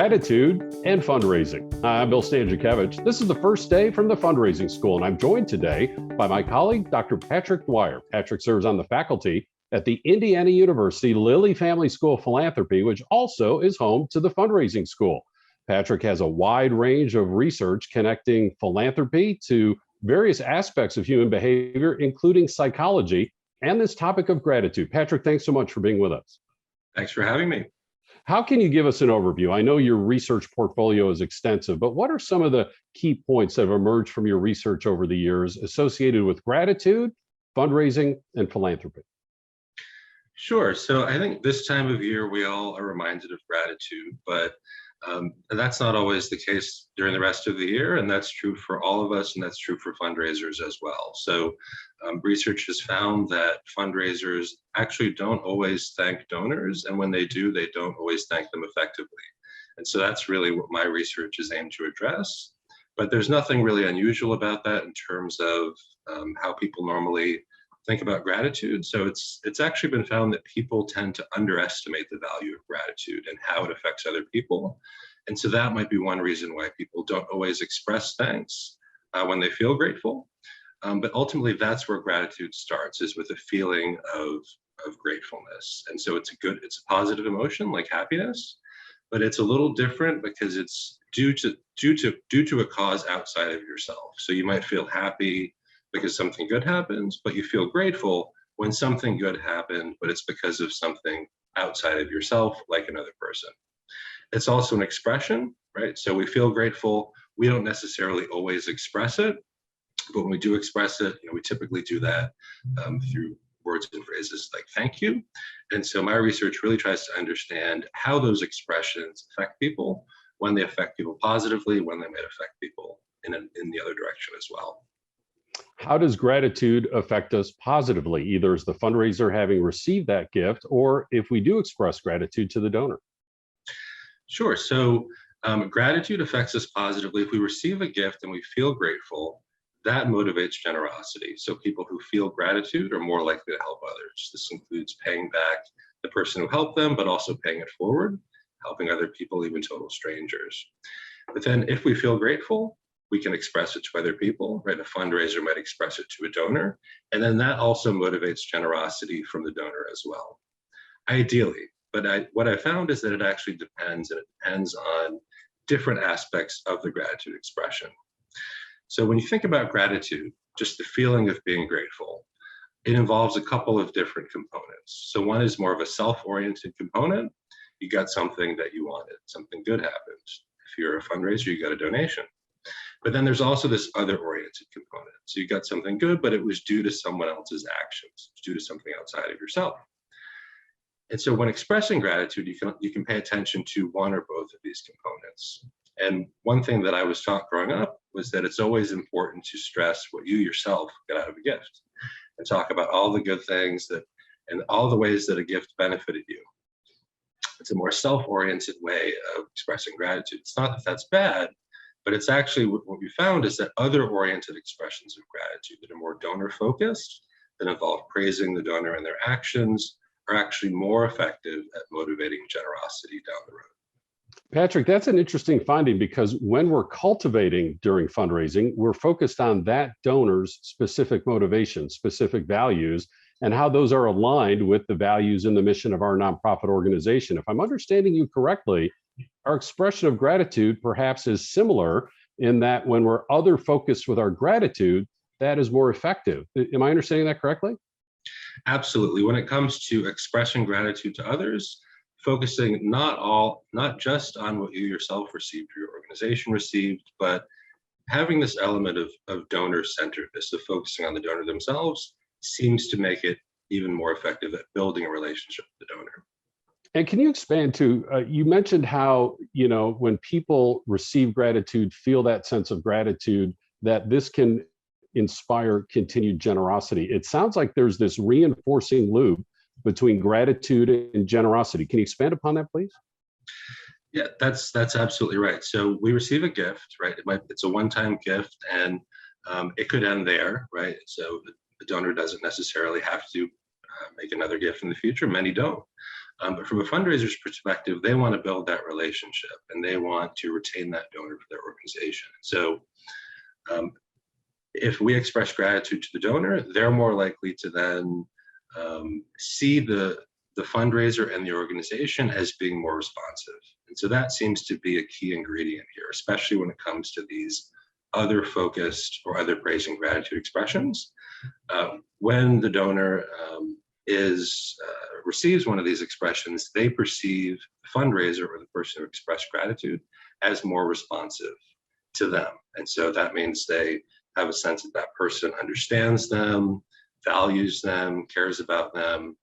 gratitude and fundraising. Hi, I'm Bill Stanczykiewicz. This is the first day from the Fundraising School, and I'm joined today by my colleague, Dr. Patrick Dwyer. Patrick serves on the faculty at the Indiana University Lilly Family School of Philanthropy, which also is home to the Fundraising School. Patrick has a wide range of research connecting philanthropy to various aspects of human behavior, including psychology and this topic of gratitude. Patrick, thanks so much for being with us. Thanks for having me. How can you give us an overview? I know your research portfolio is extensive, but what are some of the key points that have emerged from your research over the years associated with gratitude, fundraising, and philanthropy? Sure. So I think this time of year, we all are reminded of gratitude, but that's not always the case during the rest of the year. And that's true for all of us, and that's true for fundraisers as well. So research has found that fundraisers actually don't always thank donors. And when they do, they don't always thank them effectively. And so that's really what my research is aimed to address. But there's nothing really unusual about that in terms of how people normally think about gratitude. So it's actually been found that people tend to underestimate the value of gratitude and how it affects other people. And so that might be one reason why people don't always express thanks when they feel grateful. But ultimately, that's where gratitude starts, is with a feeling of gratefulness. And so it's a positive emotion like happiness, but it's a little different because it's due to a cause outside of yourself. So you might feel happy because something good happens, but you feel grateful when something good happened, but it's because of something outside of yourself, like another person. It's also an expression, right? So we feel grateful. We don't necessarily always express it, but when we do express it, we typically do that through words and phrases like thank you. And so my research really tries to understand how those expressions affect people, when they affect people positively, when they might affect people in the other direction as well. How does gratitude affect us positively, either as the fundraiser having received that gift, or if we do express gratitude to the donor? Sure. So gratitude affects us positively. If we receive a gift and we feel grateful, that motivates generosity. So people who feel gratitude are more likely to help others. This includes paying back the person who helped them, but also paying it forward, helping other people, even total strangers. But then if we feel grateful, we can express it to other people, right? A fundraiser might express it to a donor, and then that also motivates generosity from the donor as well, ideally. But what I found is that it actually depends, and it depends on different aspects of the gratitude expression. So when you think about gratitude, just the feeling of being grateful, it involves a couple of different components. So one is more of a self-oriented component. You got something that you wanted, something good happened. If you're a fundraiser, you got a donation. But then there's also this other oriented component. So you got something good, but it was due to someone else's actions, due to something outside of yourself. And so when expressing gratitude, you can pay attention to one or both of these components. And one thing that I was taught growing up was that it's always important to stress what you yourself got out of a gift, and talk about all the good things and all the ways that a gift benefited you. It's a more self-oriented way of expressing gratitude. It's not that that's bad, but it's actually what we found is that other oriented expressions of gratitude that are more donor focused, that involve praising the donor and their actions, are actually more effective at motivating generosity down the road. Patrick, that's an interesting finding, because when we're cultivating during fundraising, we're focused on that donor's specific motivations, specific values, and how those are aligned with the values and the mission of our nonprofit organization. If I'm understanding you correctly, our expression of gratitude perhaps is similar in that when we're other focused with our gratitude, that is more effective. Am I understanding that correctly? Absolutely. When it comes to expressing gratitude to others, focusing not just on what you yourself received or your organization received, but having this element of donor-centeredness, of focusing on the donor themselves, seems to make it even more effective at building a relationship with the donor. And can you expand to, you mentioned how, when people receive gratitude, feel that sense of gratitude, that this can inspire continued generosity. It sounds like there's this reinforcing loop between gratitude and generosity. Can you expand upon that, please? Yeah, that's absolutely right. So we receive a gift, right? It's a one-time gift, and it could end there, right? So the donor doesn't necessarily have to make another gift in the future. Many don't. But from a fundraiser's perspective, they want to build that relationship and they want to retain that donor for their organization. So if we express gratitude to the donor, they're more likely to then see the fundraiser and the organization as being more responsive. And so that seems to be a key ingredient here, especially when it comes to these other focused or other praise and gratitude expressions. When the donor receives one of these expressions, they perceive the fundraiser or the person who expressed gratitude as more responsive to them. And so that means they have a sense that that person understands them, values them, cares about them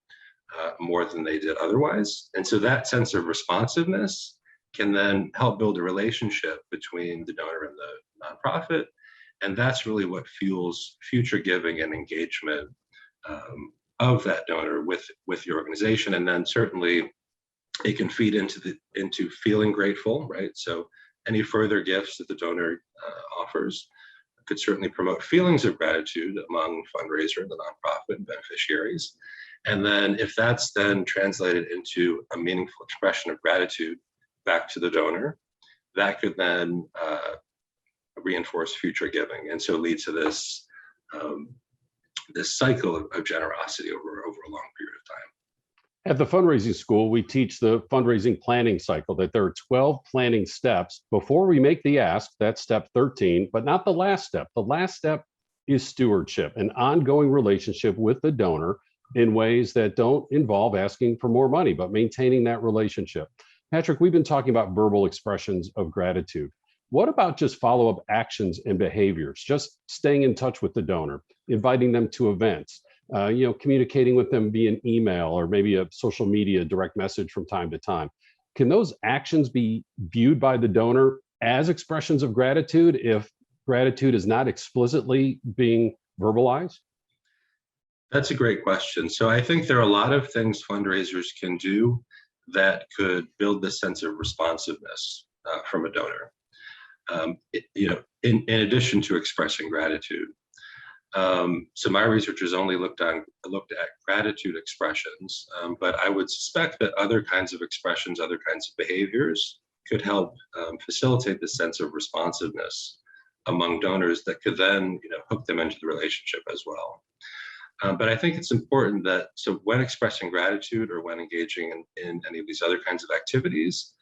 more than they did otherwise. And so that sense of responsiveness can then help build a relationship between the donor and the nonprofit. And that's really what fuels future giving and engagement of that donor with the organization. And then certainly it can feed into feeling grateful, right? So any further gifts that the donor offers could certainly promote feelings of gratitude among fundraiser, the nonprofit, and beneficiaries. And then if that's then translated into a meaningful expression of gratitude back to the donor, that could then reinforce future giving, and so lead to this this cycle of generosity over a long period of time. At the fundraising school, we teach the fundraising planning cycle, that there are 12 planning steps before we make the ask. That's step 13, but not the last step. The last step is stewardship, an ongoing relationship with the donor in ways that don't involve asking for more money, but maintaining that relationship. Patrick, we've been talking about verbal expressions of gratitude. What about just follow-up actions and behaviors? Just staying in touch with the donor, inviting them to events, communicating with them via an email or maybe a social media direct message from time to time. Can those actions be viewed by the donor as expressions of gratitude if gratitude is not explicitly being verbalized? That's a great question. So I think there are a lot of things fundraisers can do that could build this sense of responsiveness from a donor. In addition to expressing gratitude. So my research has only looked at gratitude expressions, but I would suspect that other kinds of expressions, other kinds of behaviors could help facilitate the sense of responsiveness among donors that could then hook them into the relationship as well. But I think it's important that, so when expressing gratitude or when engaging in any of these other kinds of activities,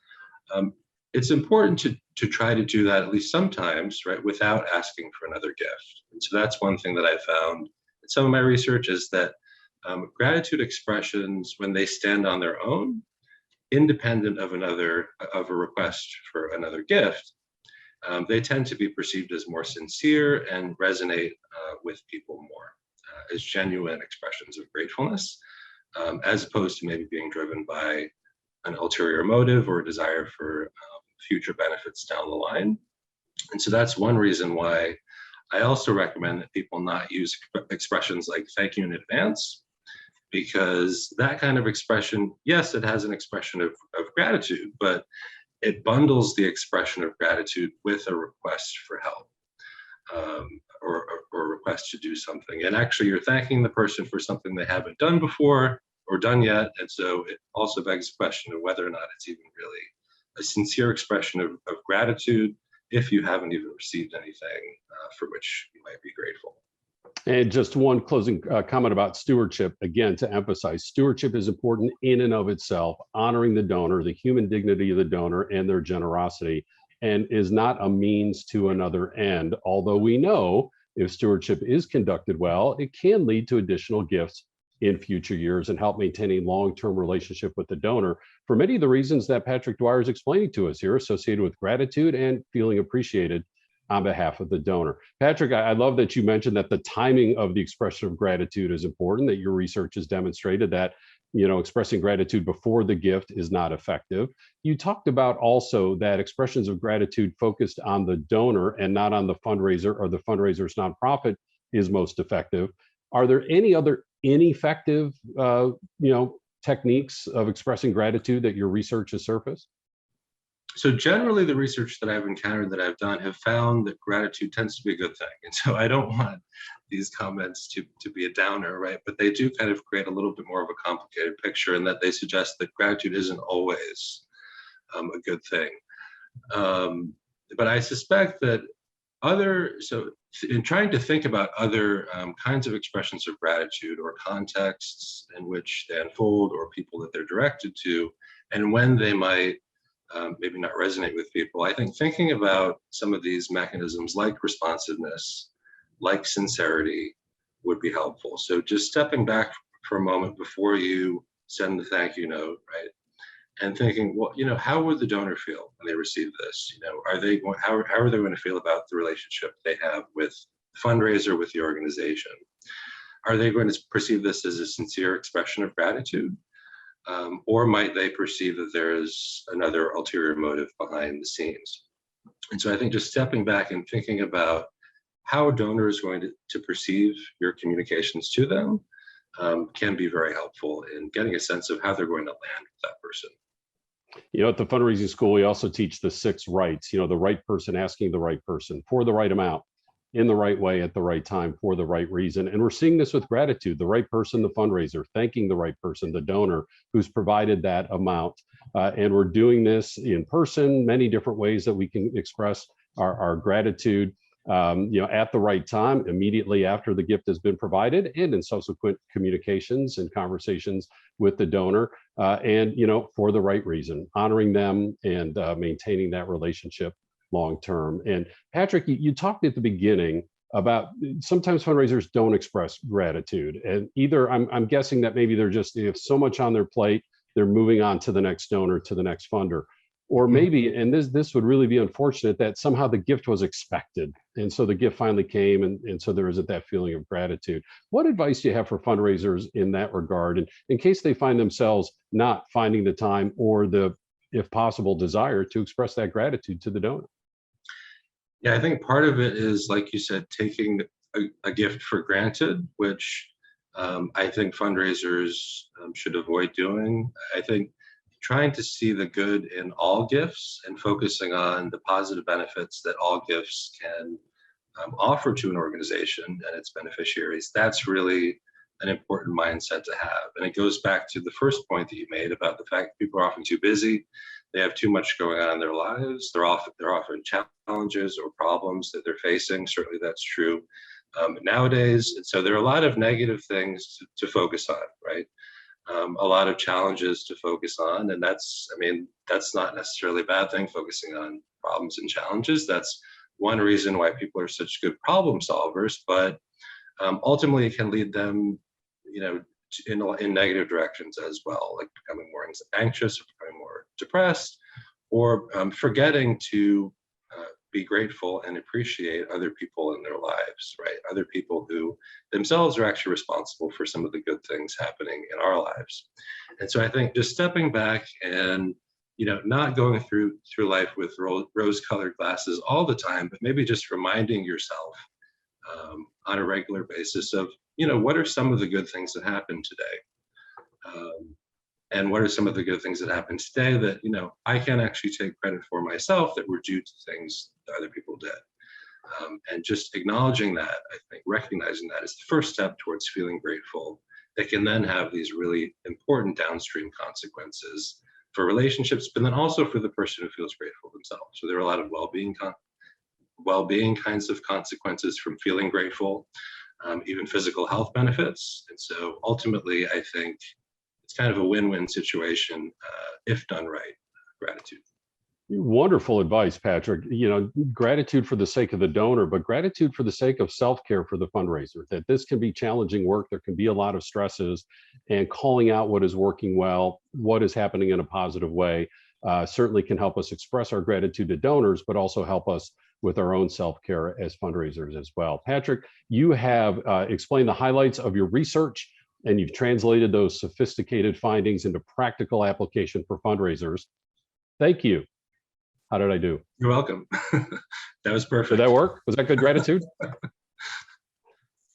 it's important to try to do that at least sometimes, right, without asking for another gift. And so that's one thing that I found in some of my research is that gratitude expressions, when they stand on their own, independent of a request for another gift, they tend to be perceived as more sincere and resonate with people more as genuine expressions of gratefulness, as opposed to maybe being driven by an ulterior motive or a desire for future benefits down the line. And so that's one reason why I also recommend that people not use expressions like thank you in advance, because that kind of expression, yes, it has an expression of gratitude, but it bundles the expression of gratitude with a request for help or a request to do something. And actually you're thanking the person for something they haven't done before or done yet. And so it also begs the question of whether or not it's even really a sincere expression of gratitude if you haven't even received anything for which you might be grateful. And just one closing comment about stewardship, again, to emphasize, stewardship is important in and of itself, honoring the donor, the human dignity of the donor and their generosity, and is not a means to another end. Although we know if stewardship is conducted well, it can lead to additional gifts in future years and help maintain a long-term relationship with the donor for many of the reasons that Patrick Dwyer is explaining to us here, associated with gratitude and feeling appreciated on behalf of the donor. Patrick, I love that you mentioned that the timing of the expression of gratitude is important, that your research has demonstrated that expressing gratitude before the gift is not effective. You talked about also that expressions of gratitude focused on the donor and not on the fundraiser or the fundraiser's nonprofit is most effective. Are there any other ineffective, techniques of expressing gratitude that your research has surfaced? So generally the research that I've encountered that I've done have found that gratitude tends to be a good thing. And so I don't want these comments to be a downer, right? But they do kind of create a little bit more of a complicated picture, in that they suggest that gratitude isn't always a good thing. But I suspect that so in trying to think about other kinds of expressions of gratitude, or contexts in which they unfold, or people that they're directed to, and when they might maybe not resonate with people, I think thinking about some of these mechanisms like responsiveness, like sincerity, would be helpful. So just stepping back for a moment before you send the thank you note, right? And thinking, well, how would the donor feel when they receive this? Are they going, how are they going to feel about the relationship they have with the fundraiser, with the organization? Are they going to perceive this as a sincere expression of gratitude? Or might they perceive that there is another ulterior motive behind the scenes? And so I think just stepping back and thinking about how a donor is going to perceive your communications to them can be very helpful in getting a sense of how they're going to land with that person. At the fundraising school, we also teach the 6 rights, the right person asking the right person for the right amount, in the right way, at the right time, for the right reason. And we're seeing this with gratitude, the right person, the fundraiser, thanking the right person, the donor who's provided that amount. And we're doing this in person, many different ways that we can express our gratitude, at the right time, immediately after the gift has been provided, and in subsequent communications and conversations with the donor, and, for the right reason, honoring them and maintaining that relationship long term. And Patrick, you talked at the beginning about sometimes fundraisers don't express gratitude, and either I'm guessing that maybe they have so much on their plate, they're moving on to the next donor, to the next funder, or maybe, and this would really be unfortunate, that somehow the gift was expected, and so the gift finally came, and so there isn't that feeling of gratitude. What advice do you have for fundraisers in that regard, and in case they find themselves not finding the time or the, if possible, desire to express that gratitude to the donor? Yeah, I think part of it is, like you said, taking a gift for granted, which I think fundraisers should avoid doing. I think trying to see the good in all gifts and focusing on the positive benefits that all gifts can offer to an organization and its beneficiaries, that's really an important mindset to have. And it goes back to the first point that you made about the fact that people are often too busy. They have too much going on in their lives. They're often challenges or problems that they're facing. Certainly that's true nowadays. And so there are a lot of negative things to focus on, right? A lot of challenges to focus on. And that's not necessarily a bad thing, focusing on problems and challenges. That's one reason why people are such good problem solvers, but ultimately it can lead them, in negative directions as well, like becoming more anxious, or becoming more depressed, or forgetting to be grateful and appreciate other people in their lives, right? Other people who themselves are actually responsible for some of the good things happening in our lives. And so I think just stepping back and, not going through life with rose-colored glasses all the time, but maybe just reminding yourself on a regular basis of, what are some of the good things that happened today? And what are some of the good things that happened today that, I can actually take credit for myself, that were due to things that other people did? And just acknowledging that, I think recognizing that is the first step towards feeling grateful, that can then have these really important downstream consequences for relationships, but then also for the person who feels grateful themselves. So there are a lot of well-being kinds of consequences from feeling grateful, even physical health benefits. And so ultimately, I think it's kind of a win-win situation if done right, gratitude. Wonderful advice, Patrick. Gratitude for the sake of the donor, but gratitude for the sake of self-care for the fundraiser, that this can be challenging work. There can be a lot of stresses, and calling out what is working well, what is happening in a positive way, certainly can help us express our gratitude to donors, but also help us with our own self-care as fundraisers as well. Patrick, you have explained the highlights of your research, and you've translated those sophisticated findings into practical application for fundraisers. Thank you. How did I do? You're welcome. That was perfect. Did that work? Was that good gratitude?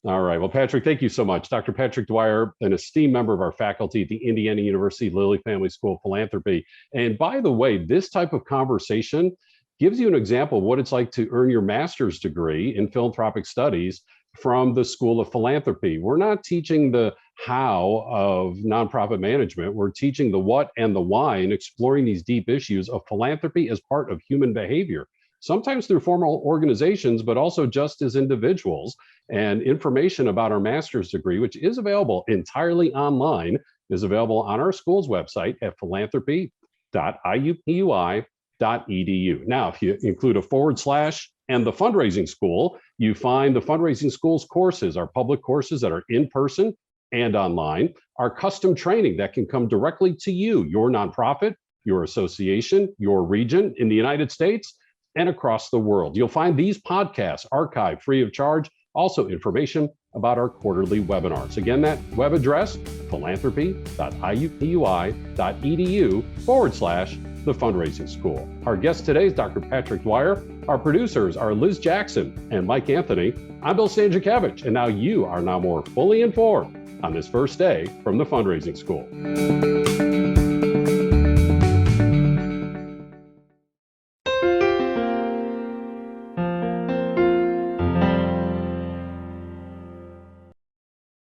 All right. Well, Patrick, thank you so much. Dr. Patrick Dwyer, an esteemed member of our faculty at the Indiana University Lilly Family School of Philanthropy. And by the way, this type of conversation gives you an example of what it's like to earn your master's degree in philanthropic studies from the School of Philanthropy. We're not teaching the how of nonprofit management. We're teaching the what and the why and exploring these deep issues of philanthropy as part of human behavior, sometimes through formal organizations, but also just as individuals. And information about our master's degree, which is available entirely online, is available on our school's website at philanthropy.iupui.edu. Now, if you include a / and the fundraising school, you find the fundraising school's courses, our public courses that are in person and online, our custom training that can come directly to you, your nonprofit, your association, your region in the United States, and across the world. You'll find these podcasts archived free of charge, also information about our quarterly webinars. Again, that web address, philanthropy.iupui.edu / the fundraising school. Our guest today is Dr. Patrick Dwyer. Our producers are Liz Jackson and Mike Anthony. I'm Bill Stanczykiewicz, and now you are more fully informed on this first day from the fundraising school.